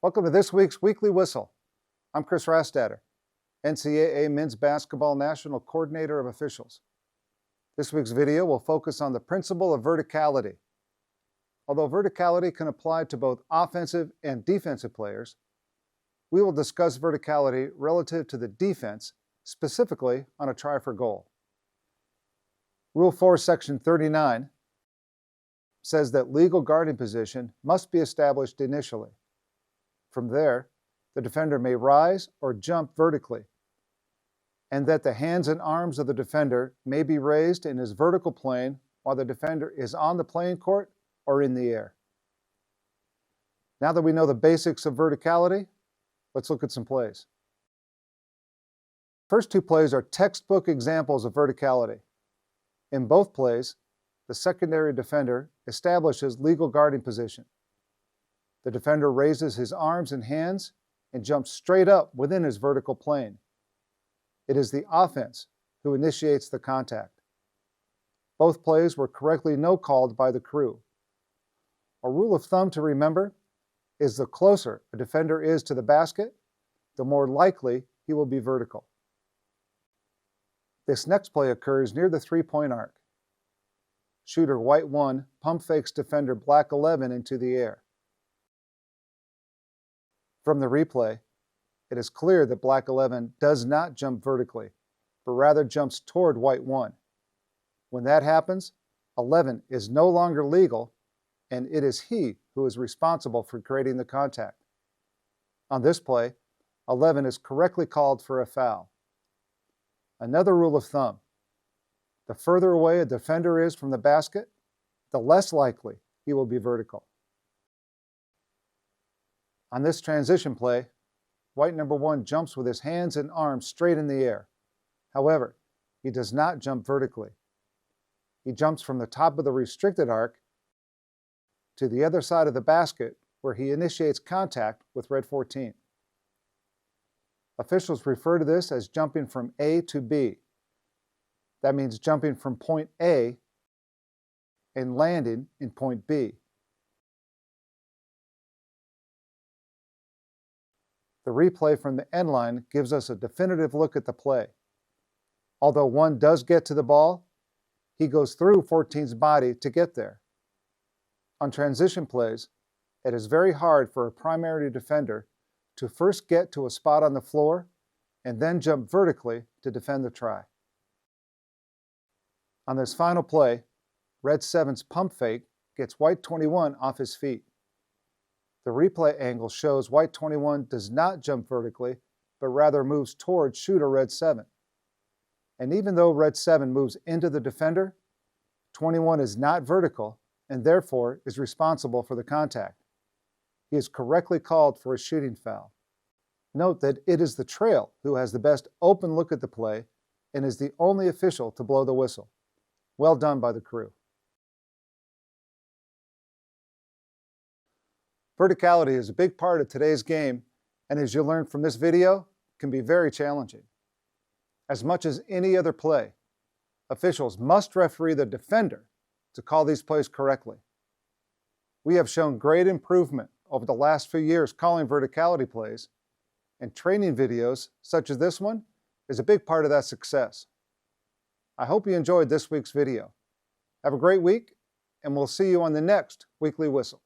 Welcome to this week's Weekly Whistle. I'm Chris Rastatter, NCAA Men's Basketball National Coordinator of Officials. This week's video will focus on the principle of verticality. Although verticality can apply to both offensive and defensive players, we will discuss verticality relative to the defense, specifically on a try for goal. Rule 4, Section 39 says that legal guarding position must be established initially. From there, the defender may rise or jump vertically, and that the hands and arms of the defender may be raised in his vertical plane while the defender is on the playing court or in the air. Now that we know the basics of verticality, let's look at some plays. First two plays are textbook examples of verticality. In both plays, the secondary defender establishes legal guarding position. The defender raises his arms and hands and jumps straight up within his vertical plane. It is the offense who initiates the contact. Both plays were correctly no-called by the crew. A rule of thumb to remember is the closer a defender is to the basket, the more likely he will be vertical. This next play occurs near the three-point arc. Shooter white 1 pump fakes defender black 11 into the air. From the replay, it is clear that black 11 does not jump vertically, but rather jumps toward white 1. When that happens, 11 is no longer legal, and it is he who is responsible for creating the contact. On this play, 11 is correctly called for a foul. Another rule of thumb: the further away a defender is from the basket, the less likely he will be vertical. On this transition play, white number 1 jumps with his hands and arms straight in the air. However, he does not jump vertically. He jumps from the top of the restricted arc to the other side of the basket, where he initiates contact with red 14. Officials refer to this as jumping from A to B. That means jumping from point A and landing in point B. The replay from the end line gives us a definitive look at the play. Although 1 does get to the ball, he goes through 14's body to get there. On transition plays, it is very hard for a primary defender to first get to a spot on the floor and then jump vertically to defend the try. On this final play, red 7's pump fake gets white 21 off his feet. The replay angle shows white 21 does not jump vertically, but rather moves toward shooter red 7. And even though red 7 moves into the defender, 21 is not vertical and therefore is responsible for the contact. He is correctly called for a shooting foul. Note that it is the trail who has the best open look at the play and is the only official to blow the whistle. Well done by the crew. Verticality is a big part of today's game, and as you learned from this video, can be very challenging. As much as any other play, officials must referee the defender to call these plays correctly. We have shown great improvement over the last few years calling verticality plays, and training videos such as this one is a big part of that success. I hope you enjoyed this week's video. Have a great week, and we'll see you on the next Weekly Whistle.